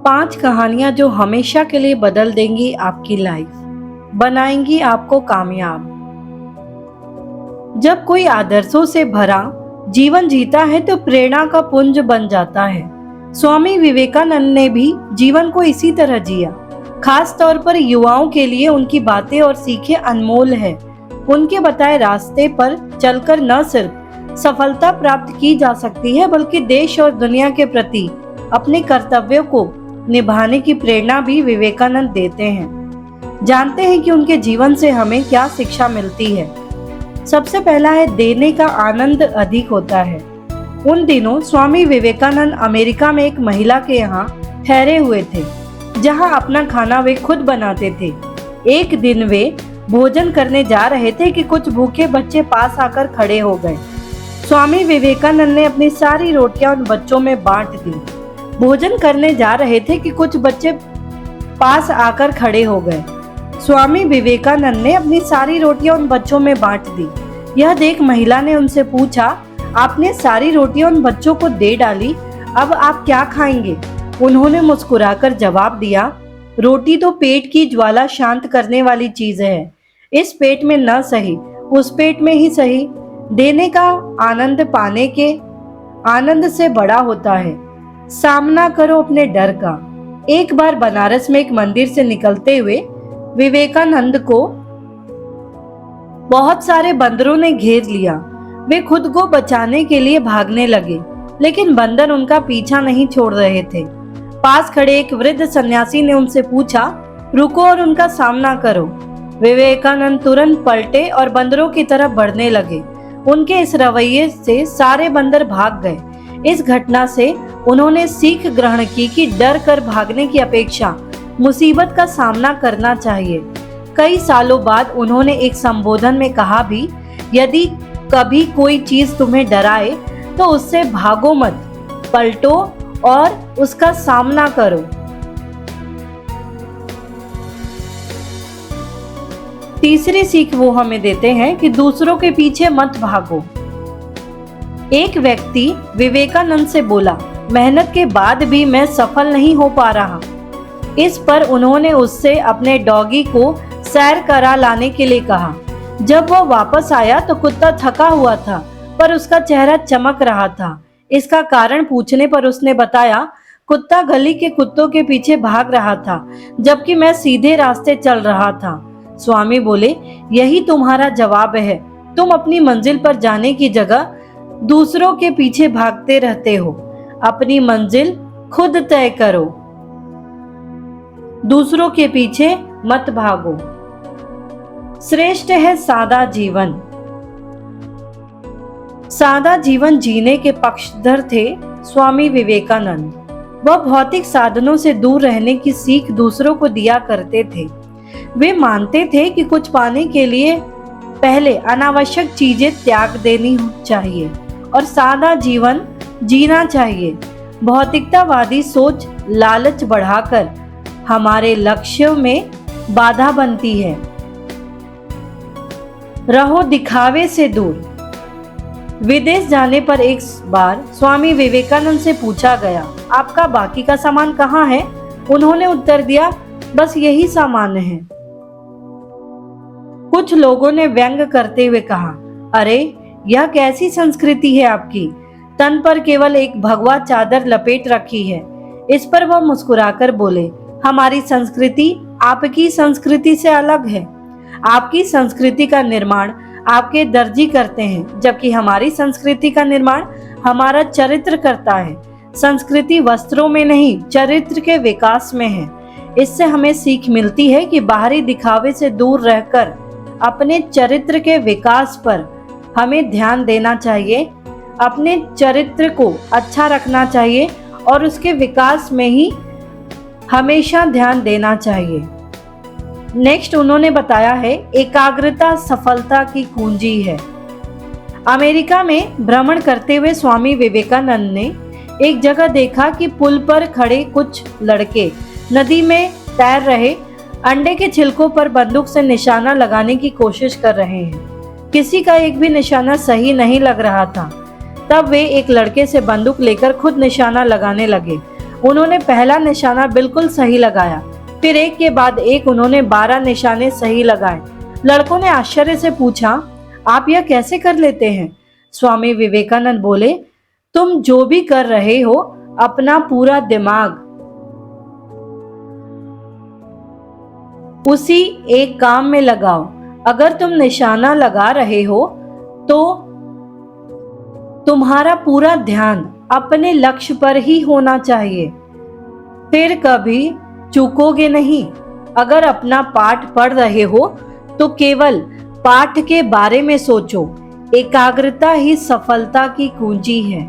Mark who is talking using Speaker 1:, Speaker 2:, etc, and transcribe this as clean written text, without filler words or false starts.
Speaker 1: 5 कहानियां जो हमेशा के लिए बदल देंगी आपकी लाइफ, बनाएंगी आपको कामयाब। जब कोई आदर्शों से भरा जीवन जीता है तो प्रेरणा का पुंज बन जाता है। स्वामी विवेकानंद ने भी जीवन को इसी तरह जिया। खास तौर पर युवाओं के लिए उनकी बातें और सीखें अनमोल है। उनके बताए रास्ते पर चलकर न सिर्फ सफलता प्राप्त की जा सकती है, बल्कि देश और दुनिया के प्रति अपने कर्तव्यों को निभाने की प्रेरणा भी विवेकानंद देते हैं। जानते हैं कि उनके जीवन से हमें क्या शिक्षा मिलती है। सबसे पहला है, देने का आनंद अधिक होता है। उन दिनों स्वामी विवेकानंद अमेरिका में एक महिला के यहाँ ठहरे हुए थे, जहाँ अपना खाना वे खुद बनाते थे। एक दिन वे भोजन करने जा रहे थे कि कुछ भूखे बच्चे पास आकर खड़े हो गए। स्वामी विवेकानंद ने अपनी सारी रोटियां उन बच्चों में बांट दी। भोजन करने जा रहे थे कि कुछ बच्चे पास आकर खड़े हो गए। स्वामी विवेकानंद ने अपनी सारी रोटियां उन बच्चों में बांट दी। यह देख महिला ने उनसे पूछा, आपने सारी रोटियां उन बच्चों को दे डाली, अब आप क्या खाएंगे? उन्होंने मुस्कुराकर जवाब दिया, रोटी तो पेट की ज्वाला शांत करने वाली चीज है। इस पेट में न सही, उस पेट में ही सही। देने का आनंद पाने के आनंद से बड़ा होता है। सामना करो अपने डर का। एक बार बनारस में एक मंदिर से निकलते हुए विवेकानंद को बहुत सारे बंदरों ने घेर लिया। वे खुद को बचाने के लिए भागने लगे, लेकिन बंदर उनका पीछा नहीं छोड़ रहे थे। पास खड़े एक वृद्ध सन्यासी ने उनसे पूछा, रुको और उनका सामना करो। विवेकानंद तुरंत पलटे और बंदरों की तरफ बढ़ने लगे। उनके इस रवैये से सारे बंदर भाग गए। इस घटना से उन्होंने सीख ग्रहण की कि डर कर भागने की अपेक्षा मुसीबत का सामना करना चाहिए। कई सालों बाद उन्होंने एक संबोधन में कहा भी, यदि कभी कोई चीज तुम्हें डराए तो उससे भागो मत, पलटो और उसका सामना करो। तीसरी सीख वो हमें देते हैं कि दूसरों के पीछे मत भागो। एक व्यक्ति विवेकानंद से बोला, मेहनत के बाद भी मैं सफल नहीं हो पा रहा। इस पर उन्होंने उससे अपने डॉगी को सैर करा लाने के लिए कहा। जब वह वापस आया तो कुत्ता थका हुआ था, पर उसका चेहरा चमक रहा था। इसका कारण पूछने पर उसने बताया, कुत्ता गली के कुत्तों के पीछे भाग रहा था, जबकि मैं सीधे रास्ते चल रहा था। स्वामी बोले, यही तुम्हारा जवाब है। तुम अपनी मंजिल पर जाने की जगह दूसरों के पीछे भागते रहते हो। अपनी मंजिल खुद तय करो, दूसरों के पीछे मत भागो। श्रेष्ठ है सादा जीवन। सादा जीवन जीने के पक्षधर थे स्वामी विवेकानंद। वह भौतिक साधनों से दूर रहने की सीख दूसरों को दिया करते थे। वे मानते थे कि कुछ पाने के लिए पहले अनावश्यक चीजें त्याग देनी चाहिए और सादा जीवन जीना चाहिए। भौतिकतावादी सोच लालच बढ़ाकर हमारे लक्ष्यों में बाधा बनती है। रहो दिखावे से दूर। विदेश जाने पर एक बार स्वामी विवेकानंद से पूछा गया, आपका बाकी का सामान कहाँ है? उन्होंने उत्तर दिया, बस यही सामान है। कुछ लोगों ने व्यंग करते हुए कहा, अरे यह कैसी संस्कृति है आपकी? तन पर केवल एक भगवा चादर लपेट रखी है। इस पर वह मुस्कुराकर बोले, हमारी संस्कृति आपकी संस्कृति से अलग है। आपकी संस्कृति का निर्माण आपके दर्जी करते हैं, जबकि हमारी संस्कृति का निर्माण हमारा चरित्र करता है। संस्कृति वस्त्रों में नहीं, चरित्र के विकास में है। इससे हमें सीख मिलती है कि बाहरी दिखावे से दूर रहकर अपने चरित्र के विकास पर हमें ध्यान देना चाहिए। अपने चरित्र को अच्छा रखना चाहिए और उसके विकास में ही हमेशा ध्यान देना चाहिए। नेक्स्ट उन्होंने बताया है, एकाग्रता सफलता की कुंजी है। अमेरिका में भ्रमण करते हुए स्वामी विवेकानंद ने एक जगह देखा कि पुल पर खड़े कुछ लड़के नदी में तैर रहे अंडे के छिलकों पर बंदूक से निशाना लगाने की कोशिश कर रहे हैं। किसी का एक भी निशाना सही नहीं लग रहा था। तब वे एक लड़के से बंदूक लेकर खुद निशाना लगाने लगे उन्होंने पहला निशाना बिल्कुल सही लगाया, फिर एक के बाद एक उन्होंने 12 निशाने सही लगाए। लड़कों ने आश्चर्य से पूछा, आप यह कैसे कर लेते हैं? स्वामी विवेकानंद बोले, तुम जो भी कर रहे हो अपना पूरा दिमाग उसी एक काम में लगाओ। अगर तुम निशाना लगा रहे हो तो तुम्हारा पूरा ध्यान अपने लक्ष्य पर ही होना चाहिए, फिर कभी चूकोगे नहीं। अगर अपना पाठ पढ़ रहे हो तो केवल पाठ के बारे में सोचो। एकाग्रता ही सफलता की कुंजी है।